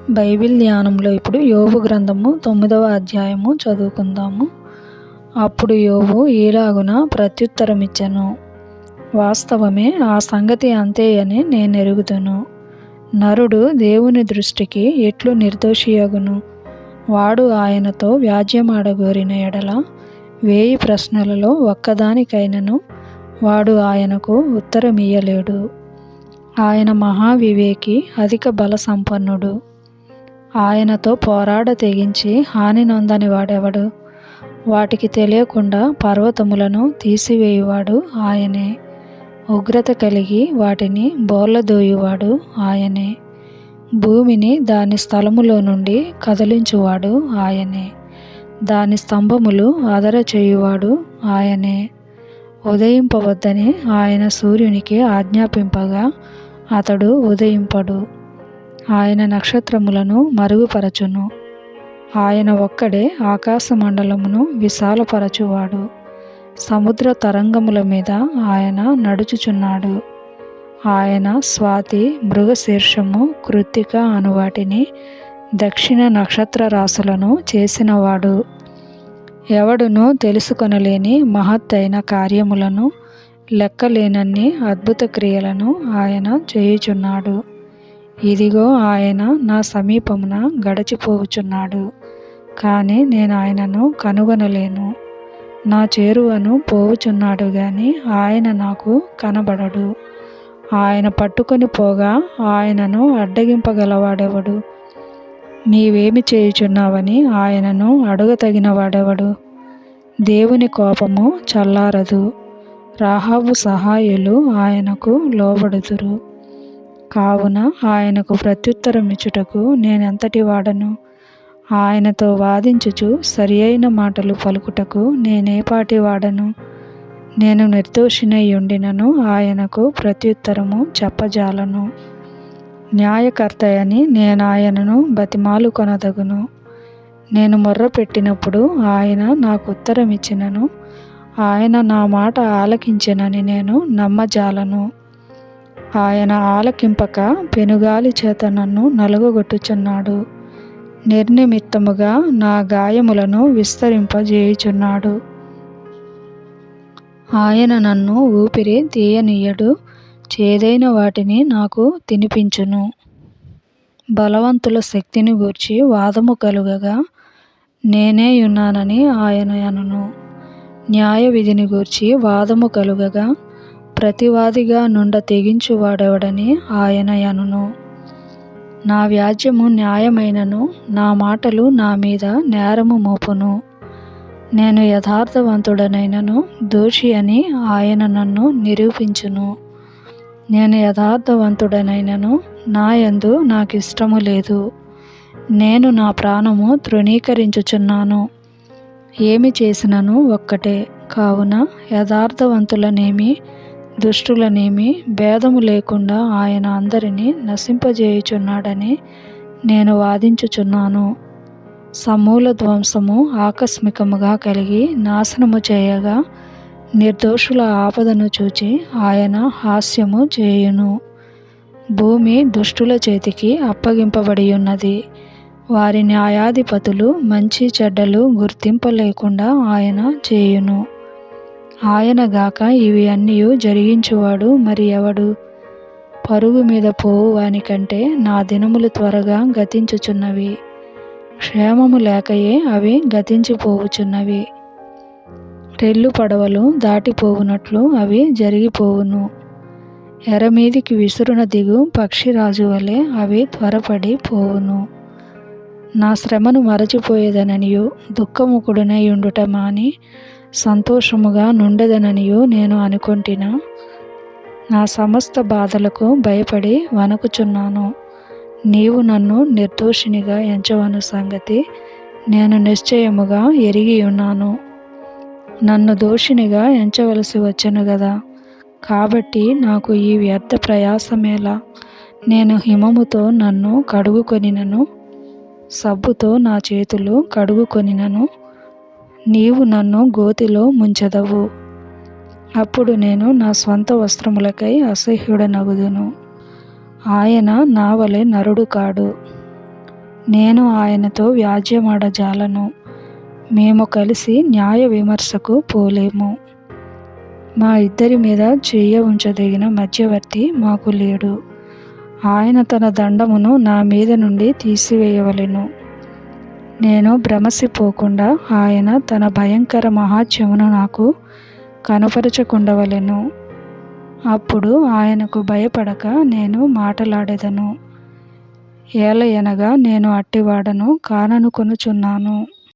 Bible ధ్యానంలో ఇప్పుడు యోబు గ్రంథము 9వ అధ్యాయము చదువుకుందాము. అప్పుడు యోబు ఈలాగున ప్రత్యుత్తరమిచ్చెను, వాస్తవమే, ఆ సంగతి అంతేయని నేనెరుగుదును. నరుడు దేవుని దృష్టికి ఎట్లు నిర్దోషియగును? వాడు ఆయనతో వ్యాజ్యమాడగోరిన ఎడల 1000 ప్రశ్నలలో ఒక్కదానికైనను వాడు ఆయనకు ఉత్తరమియ్యలేడు. ఆయన మహావివేకి, అధిక బల సంపన్నుడు. ఆయనతో పోరాడ తెగించి హాని నొందని వాడెవడు? వాటికి తెలియకుండా పర్వతములను తీసివేయువాడు ఆయనే. ఉగ్రత కలిగి వాటిని బోర్లదోయువాడు ఆయనే. భూమిని దాని స్థలములో నుండి కదిలించువాడు ఆయనే. దాని స్తంభములు అదరచేయువాడు ఆయనే. ఉదయింపవద్దని ఆయన సూర్యునికి ఆజ్ఞాపింపగా అతడు ఉదయింపడు. ఆయన నక్షత్రములను మరుగుపరచును. ఆయన ఒక్కడే ఆకాశమండలమును విశాలపరచువాడు. సముద్ర తరంగముల మీద ఆయన నడుచుచున్నాడు. ఆయన స్వాతి, మృగశీర్షము, కృత్తిక అనువాటిని దక్షిణ నక్షత్ర రాశులను చేసినవాడు. ఎవడునూ తెలుసుకొనలేని మహత్తైన కార్యములను, లెక్కలేనన్ని అద్భుత క్రియలను ఆయన చేయుచున్నాడు. ఇదిగో, ఆయన నా సమీపమున గడచిపోవుచున్నాడు, కాని నేను ఆయనను కనుగొనలేను. నా చేరువను పోవుచున్నాడు గాని ఆయన నాకు కనబడడు. ఆయన పట్టుకొని పోగా ఆయనను అడ్డగింపగలవాడెవడు? నీవేమి చేయుచున్నావని ఆయనను అడుగతగిన వాడెవడు? దేవుని కోపము చల్లారదు. రాహాబు సహాయులు ఆయనకు లోబడుదురు. కావున ఆయనకు ప్రత్యుత్తరమిచ్చుటకు నేనెంతటి వాడను? ఆయనతో వాదించుచు సరియైన మాటలు పలుకుటకు నేనేపాటి వాడను? నేను నిర్దోషినై ఉండినను ఆయనకు ప్రత్యుత్తరము చెప్పజాలను. న్యాయకర్తయని నేనాయనను బతిమాలుకొనదగును. నేను మొర్రపెట్టినప్పుడు ఆయన నాకుత్తరమిచ్చినను. ఆయన నా మాట ఆలకించెనని నేను నమ్మజాలను. ఆయన ఆలకింపక పెనుగాలి చేత నన్ను నలుగగొట్టుచున్నాడు. నిర్నిమిత్తముగా నా గాయములను విస్తరింపజేయుచున్నాడు. ఆయన నన్ను ఊపిరి తీయనీయడు. చేదైన వాటిని నాకు తినిపించును. బలవంతుల శక్తిని గూర్చి వాదము కలుగగా నేనేయున్నానని ఆయన అనును. న్యాయ విధిని గూర్చి వాదము కలుగగా ప్రతివాదిగా నుండ తెగించువాడెవడని ఆయన అనును. నా వ్యాజ్యము న్యాయమైనను నా మాటలు నా మీద నేరము మోపును. నేను యథార్థవంతుడనైనను దోషి అని ఆయన నన్ను నిరూపించును. నేను యథార్థవంతుడనైనను నా యందు నాకిష్టము లేదు. నేను నా ప్రాణము తృణీకరించుచున్నాను. ఏమి చేసినను ఒక్కటే. కావున యథార్థవంతులనేమి దుష్టులనేమి భేదము లేకుండా ఆయన అందరినీ నశింపజేయుచున్నాడని నేను వాదించుచున్నాను. సమూల ధ్వంసము ఆకస్మికముగా కలిగి నాశనము చేయగా నిర్దోషుల ఆపదను చూచి ఆయన హాస్యము చేయును. భూమి దుష్టుల చేతికి అప్పగింపబడియున్నది. వారి న్యాయాధిపతులు మంచి చెడ్డలు గుర్తింపలేకుండా ఆయన చేయును. ఆయన గాక ఇవి అన్నియు జరిగించువాడు మరి ఎవడు? పరుగు మీద పోవు వానికంటే నా దినములు త్వరగా గతించుచున్నవి. క్షేమము లేకయే అవి గతించిపోవుచున్నవి. రెల్లు పడవలు దాటిపోవునట్లు అవి జరిగిపోవును. ఎరమీదికి విసురున దిగు పక్షిరాజు వలె అవి త్వరపడి పోవును. నా శ్రమను మరచిపోయేదననియు దుఃఖముఖుడనై ఉండుట మాని సంతోషముగా నుండెదననియు నేను అనుకొంటినా? నా సమస్త బాధలకు భయపడి వణకుచున్నాను. నీవు నన్ను నిర్దోషినిగా ఎంచవను సంగతి నేను నిశ్చయముగా ఎరిగియున్నాను. నన్ను దోషినిగా ఎంచవలసి వచ్చెను గదా. కాబట్టి నాకు ఈ వ్యర్థ ప్రయాసమేలా? నేను హిమముతో నన్ను కడుగుకొనినను, సబ్బుతో నా చేతులు కడుగుకొనినను. నీవు నన్ను గోతిలో ముంచెదవు. అప్పుడు నేను నా స్వంత వస్త్రములకై అసహ్యుడనగుదును. ఆయన నా వలె నరుడు కాడు. నేను ఆయనతో వ్యాజ్యమాడజాలను. మేము కలిసి న్యాయ విమర్శకు పోలేము. మా ఇద్దరి మీద చెయ్య ఉంచదగిన మధ్యవర్తి మాకు లేడు. ఆయన తన దండమును నా మీద నుండి తీసివేయవలెను. నేను భ్రమసిపోకుండా ఆయన తన భయంకర మహాత్యమును నాకు కనపరచకుండవలెను. అప్పుడు ఆయనకు భయపడక నేను మాటలాడెదను. ఏలయనగా నేను అట్టివాడను కాననుకొనుచున్నాను.